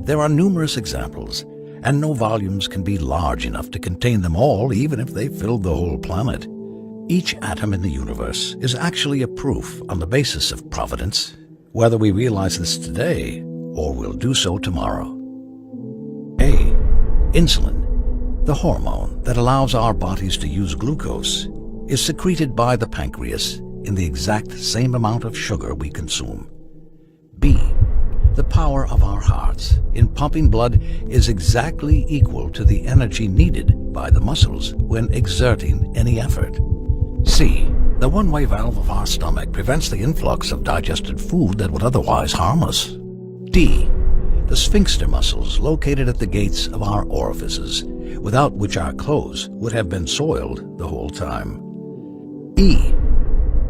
There are numerous examples, and no volumes can be large enough to contain them all, even if they filled the whole planet. Each atom in the universe is actually a proof on the basis of providence, whether we realize this today or will do so tomorrow. A. Insulin, the hormone that allows our bodies to use glucose, is secreted by the pancreas in the exact same amount of sugar we consume. B. The power of our hearts in pumping blood is exactly equal to the energy needed by the muscles when exerting any effort. C. The one-way valve of our stomach prevents the influx of digested food that would otherwise harm us. D. The sphincter muscles located at the gates of our orifices, without which our clothes would have been soiled the whole time. E.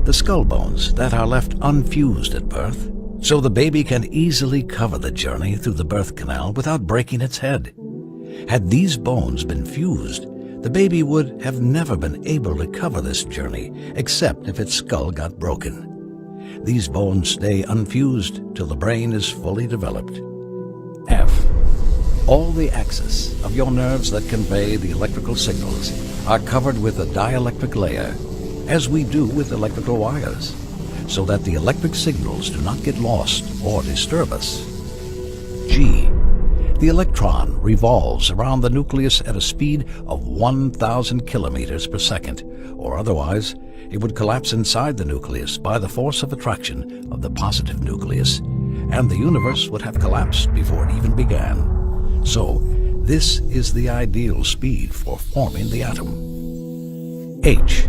The skull bones that are left unfused at birth, so the baby can easily cover the journey through the birth canal without breaking its head. Had these bones been fused, the baby would have never been able to cover this journey except if its skull got broken. These bones stay unfused till the brain is fully developed. F. All the axes of your nerves that convey the electrical signals are covered with a dielectric layer, as we do with electrical wires, so that the electric signals do not get lost or disturb us. G. The electron revolves around the nucleus at a speed of 1,000 kilometers per second, or otherwise it would collapse inside the nucleus by the force of attraction of the positive nucleus, and the universe would have collapsed before it even began. So, this is the ideal speed for forming the atom. H.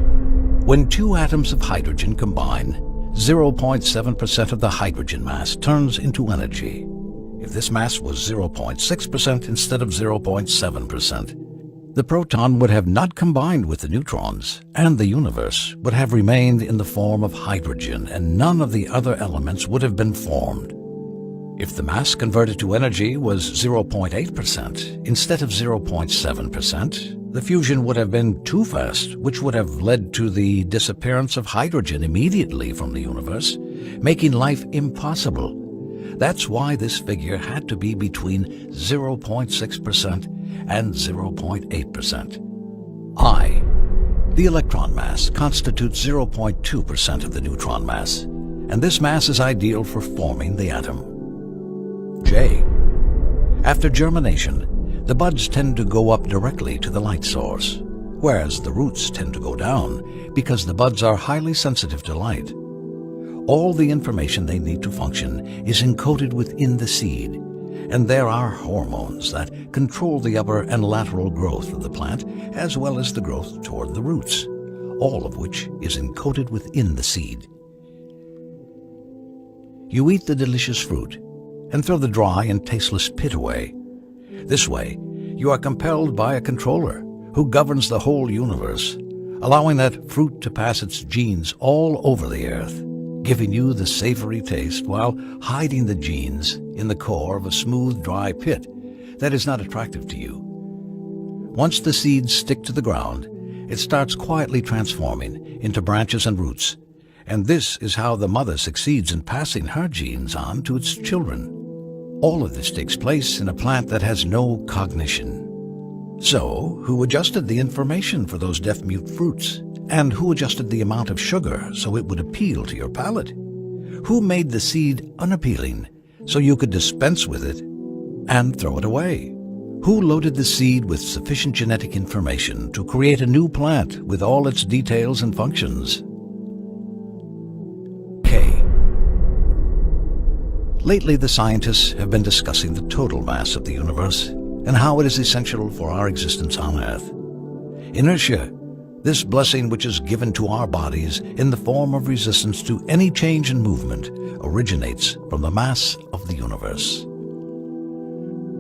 When two atoms of hydrogen combine, 0.7% of the hydrogen mass turns into energy. If this mass was 0.6% instead of 0.7%, the proton would have not combined with the neutrons, and the universe would have remained in the form of hydrogen, and none of the other elements would have been formed. If the mass converted to energy was 0.8% instead of 0.7%, the fusion would have been too fast, which would have led to the disappearance of hydrogen immediately from the universe, making life impossible. That's why this figure had to be between 0.6% and 0.8%. I. The electron mass constitutes 0.2% of the neutron mass, and this mass is ideal for forming the atom. J. After germination, the buds tend to go up directly to the light source, whereas the roots tend to go down because the buds are highly sensitive to light. All the information they need to function is encoded within the seed, and there are hormones that control the upper and lateral growth of the plant as well as the growth toward the roots, all of which is encoded within the seed. You eat the delicious fruit and throw the dry and tasteless pit away. This way, you are compelled by a controller who governs the whole universe, allowing that fruit to pass its genes all over the earth, giving you the savory taste while hiding the genes in the core of a smooth, dry pit that is not attractive to you. Once the seeds stick to the ground, it starts quietly transforming into branches and roots, and this is how the mother succeeds in passing her genes on to its children. All of this takes place in a plant that has no cognition. So, who adjusted the information for those deaf-mute fruits? And who adjusted the amount of sugar so it would appeal to your palate? Who made the seed unappealing so you could dispense with it and throw it away? Who loaded the seed with sufficient genetic information to create a new plant with all its details and functions? K. Lately, the scientists have been discussing the total mass of the universe and how it is essential for our existence on Earth. Inertia, this blessing which is given to our bodies in the form of resistance to any change in movement, originates from the mass of the universe.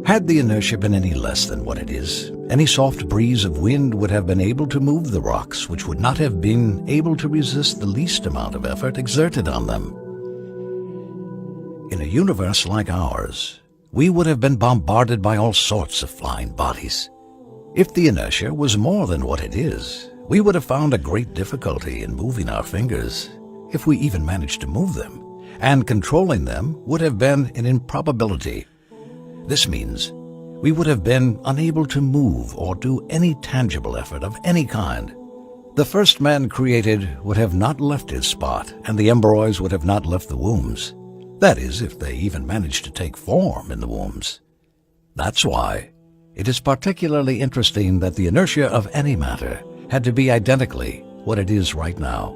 Had the inertia been any less than what it is, any soft breeze of wind would have been able to move the rocks, which would not have been able to resist the least amount of effort exerted on them. In a universe like ours, we would have been bombarded by all sorts of flying bodies. If the inertia was more than what it is, we would have found a great difficulty in moving our fingers, if we even managed to move them, and controlling them would have been an improbability. This means we would have been unable to move or do any tangible effort of any kind. The first man created would have not left his spot, and the embryos would have not left the wombs. That is, if they even managed to take form in the wombs. That's why it is particularly interesting that the inertia of any matter had to be identically what it is right now.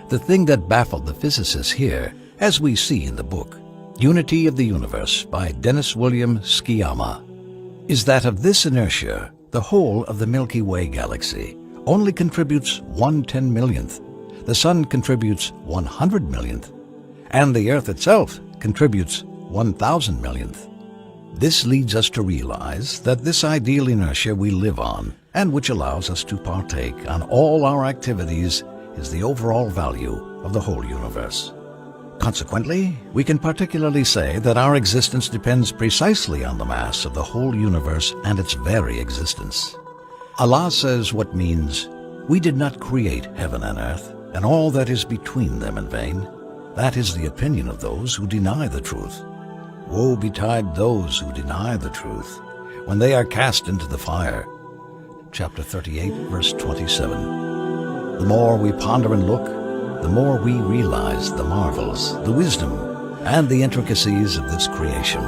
The thing that baffled the physicists here, as we see in the book, Unity of the Universe by Dennis William Sciyama, is that of this inertia, the whole of the Milky Way galaxy only contributes 1/10,000,000th, the Sun contributes 100,000,000th, and the Earth itself contributes 1,000,000,000th. This leads us to realize that this ideal inertia we live on, and which allows us to partake on all our activities, is the overall value of the whole universe. Consequently, we can particularly say that our existence depends precisely on the mass of the whole universe and its very existence. Allah says what means, "We did not create heaven and earth, and all that is between them in vain." That is the opinion of those who deny the truth. Woe betide those who deny the truth, when they are cast into the fire. Chapter 38, verse 27. The more we ponder and look, the more we realize the marvels, the wisdom, and the intricacies of this creation.